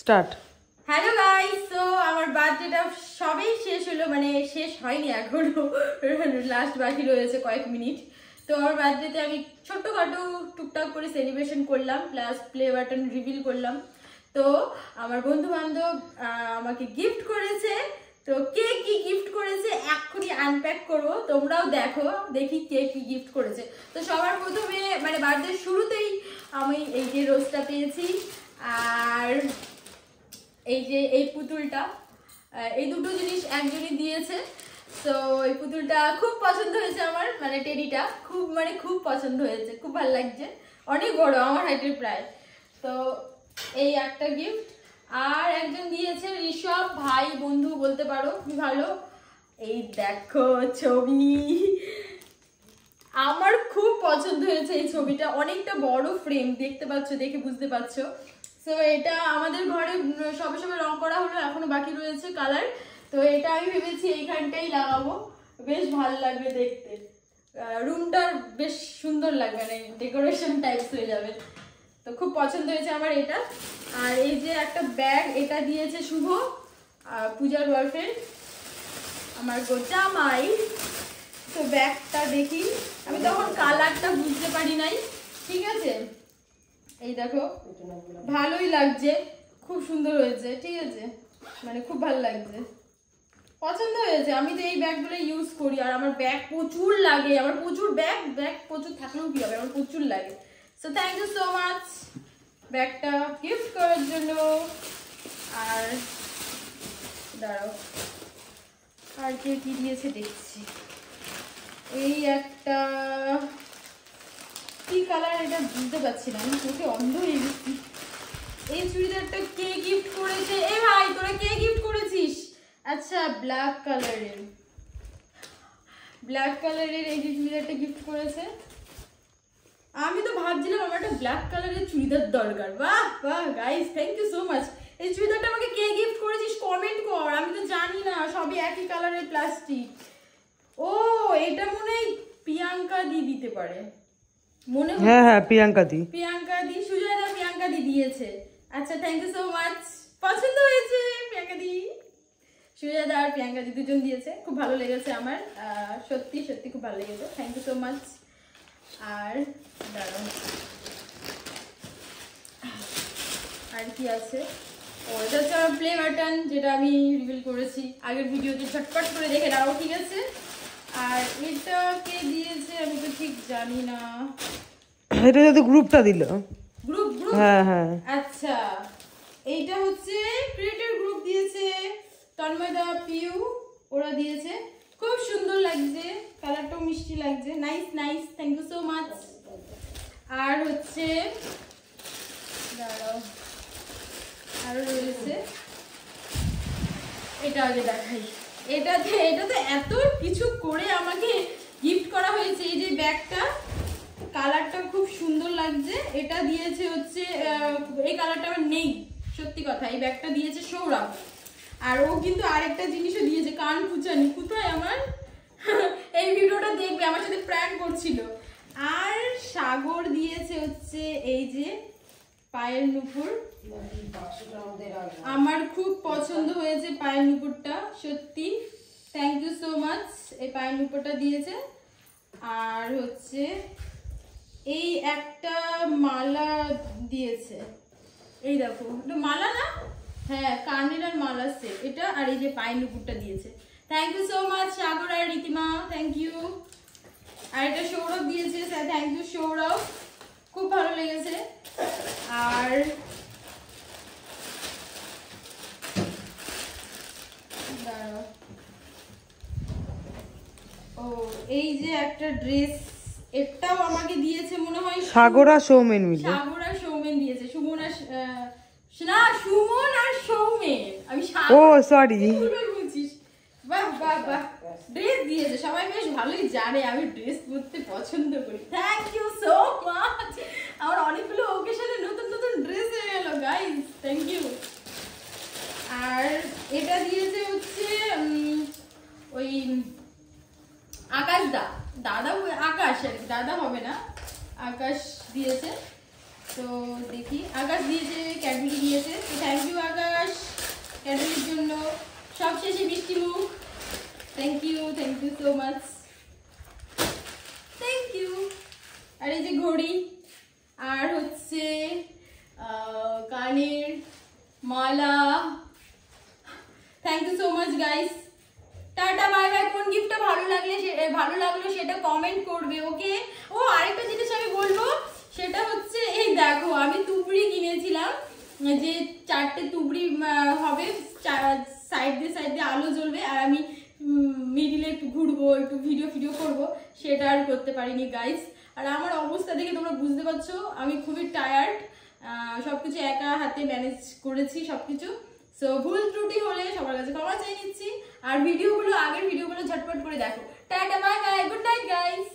Start. Hello guys, তো আমার বার্থডেটা সবেই শেষ হলো, মানে শেষ হয়নি এখনো, লাস্ট বাকি রয়েছে কয়েক মিনিট। তো আমার বার্থডেতে আমি ছোট্টখাটো টুকটাক করে সেলিব্রেশন করলাম, প্লাস প্লে বাটন রিভিল করলাম। তো আমার বন্ধু বান্ধব আমাকে গিফট করেছে। তো কে কি গিফট করেছে এক্ষুনি আনপ্যাক করবো, তোমরাও দেখো, দেখি কে কি গিফট করেছে। তো সবার প্রথমে মানে বার্থডে শুরুতেই আমি এই যে রোজটা পেয়েছি, আর এই যে এই পুতুলটা, এই দুটো জিনিস একজনই দিয়েছে। তো এই পুতুলটা খুব পছন্দ হয়েছে আমার, মানে টেডিটা খুব পছন্দ হয়েছে, খুব ভালো লাগছে, অনেক বড় আমার হাইটের প্রায়। তো এই একটা গিফট। আর একজন দিয়েছে ঋষভ, ভাই বন্ধু বলতে পারো, খুব ভালো। এই দেখো ছবি, আমার খুব পছন্দ হয়েছে এই ছবিটা, অনেকটা বড় ফ্রেম, দেখতে পাচ্ছ, দেখে বুঝতে পারছো। তো এটা আমাদের ঘরে সবে সবে রং করা হলো, এখনো বাকি রয়েছে কালার। তো এটা আমি ভেবেছি এইখানটাই লাগাবো, বেশ ভালো লাগবে দেখতে, রুমটা বেশ সুন্দর লাগবে, মানে ডেকোরেশন টাইপস হয়ে যাবে। তো খুব পছন্দ হয়েছে আমার এটা। আর এই যে একটা ব্যাগ, এটা দিয়েছে শুভ, পূজার বয়ফ্রেন্ড, আমার জামাই। তো ব্যাগটা দেখি, আমি তখন কালারটা বুঝতে পারি নাই, ঠিক আছে। এই দেখো, ভালোই লাগছে, খুব সুন্দর হয়েছে, ঠিক আছে, মানে খুব ভালো লাগছে, পছন্দ হয়েছে। আমি তো এই ব্যাগগুলো ইউজ করি, আর আমার ব্যাগ প্রচুর লাগে, আমার প্রচুর ব্যাগ প্রচুর থাকলেও কি হবে, আমার প্রচুর লাগে। So thank you so much ব্যাগটা গিফট করার জন্য। আর দাঁড়াও, আর কে কি দিয়েছে দেখছি। এই একটা কি কালার, এটা বুঝতে পারছি না, আমি চোখে অন্ধ হয়ে গেছি। এই চুড়িদারটা কে গিফট করেছে? এ ভাই, তোরা কে গিফট করেছিস? আচ্ছা, ব্ল্যাক কালারের এই যে চুড়িদারটা গিফট করেছে। আমি তো ভাবছিলাম আমার একটা ব্ল্যাক কালারের চুড়িদার দরকার। বাহ বাহ guys, thank you so much. এই চুড়িদারটা আমাকে কে গিফট করেছিস কমেন্ট কর, আমি তো জানি না, সবই একই কালারের প্লাস্টিক। ও, এটা মনে হয় প্রিয়াঙ্কা দি দিতে পারে, মনে হয়। হ্যাঁ, প্রিয়াঙ্কা দি, সুজয় দা প্রিয়াঙ্কা দি দিয়েছে। আচ্ছা, থ্যাংক ইউ সো মাচ, পছন্দ হয়েছে প্রিয়াঙ্কা দি। সুজয় দা আর প্রিয়াঙ্কা দি দুজন দিয়েছে, খুব ভালো লেগেছে আমার, সত্যি সত্যি খুব ভালো লেগেছে, থ্যাংক ইউ সো মাচ। আর দাঁড়াও, আর কি আছে? ও, এটা হচ্ছে আমার প্লে বাটন, যেটা আমি রিভিল করেছি আগের ভিডিওতে, ঝটপট করে দেখে নাও, ঠিক আছে। আর এটা কে দিয়েছে আমি তো ঠিক জানি না, এটা যদি গ্রুপটা দিল, গ্রুপ। হ্যাঁ। আচ্ছা, এইটা হচ্ছে ক্রিয়েটর গ্রুপ দিয়েছে, তন্ময়দা, পিউ, ওরা দিয়েছে, খুব সুন্দর লাগছে, কালারটাও মিষ্টি লাগছে, nice, thank you so much. আর হচ্ছে দাঁড়াও, আরো রয়েছে, এটা আগে দেখাই। এটাতে এত কিছু করে আমাকে গিফট করা হয়েছে। এই যে ব্যাগটা, কালারটা খুব সুন্দর লাগছে, এটা দিয়েছে হচ্ছে, এই কালারটা আমার নেই, সত্যি কথা। এই ব্যাগটা দিয়েছে সৌরভ, আর ও কিন্তু আরেকটা জিনিসও দিয়েছে, কান কুচানি, কোথায় আমার এই ভিডিওটা দেখবে, আমার সাথে প্র্যাঙ্ক করছিল। আর সাগর দিয়েছে হচ্ছে এই যে পায়ের নুপুর, আমার খুব পছন্দ হয়েছে পায়ের নুপুরটা, সত্যি থ্যাংক ইউ সো মাচ, এই পায়ের নুপুরটা দিয়েছে। আর হচ্ছে এই একটা মালা দিয়েছে, এই দেখো, এটা মালা না, হ্যাঁ, কানের আর মালা সেট এটা। আর এই যে পায়ের নুপুরটা দিয়েছে, thank you so much Sagar আর রীতিমা, থ্যাংক ইউ। আর এটা সৌরভ দিয়েছে, থ্যাংক ইউ সৌরভ, খুব ভালো লেগেছে। আর ও, এই যে একটা ড্রেস, এটাও আমাকে দিয়েছে মনে হয় সাগর আর সৌমেন মিলে, দিয়েছে, সুমন আর সৌমেন, আমি ও সরি, বুঝছিস। বাহ বাহ বাহ, ড্রেস দিয়েছে, সবাই বেশ ভালোই জানে আমি ড্রেস পরতে পছন্দ করি, থ্যাংক ইউ সো মাচ। আমার অনেকগুলো ওকেশনে নতুন ড্রেস হয়ে গেল গাইস, থ্যাংক ইউ। আর এটা দিয়েছে হচ্ছে ওই আকাশ দাদা, আকাশ আর কি, দাদা হবে না, আকাশ দিয়েছে। তো দেখি, আকাশ দিয়েছে, ক্যাডবেরি দিয়েছে। তো থ্যাংক ইউ আকাশ ক্যান্ডেলের জন্য। সবশেষে মিষ্টি মুখ, thank you so much, thank you. আর এই যে ঘড়ি, আর হচ্ছে কানের মালা। Thank you so much guys. Tata bye bye. কোন গিফটটা ভালো লাগলো সেটা কমেন্ট করবে, ওকে? ও আরেকটা জিনিস আমি বলবো, সেটা হচ্ছে এই দেখো আমি তুবড়ি কিনেছিলাম, যে 4টে তুবড়ি হবে, সাইড দিয়ে আলো জ্বলবে, আর আমি মিডিলে একটু ঘুরবো, একটু ভিডিও করবো, সেটা আর করতে পারিনি গাইস। আর আমার অবস্থা দেখে তোমরা বুঝতে পারছো আমি খুবই টায়ার্ড, সবকিছু একা হাতে ম্যানেজ করেছি সবকিছু। সো ভুল ত্রুটি হলে সবার কাছে ক্ষমা চেয়ে নিচ্ছি। আর আগের ভিডিওগুলো ঝটপট করে দেখো। Tata bye by, good night guys.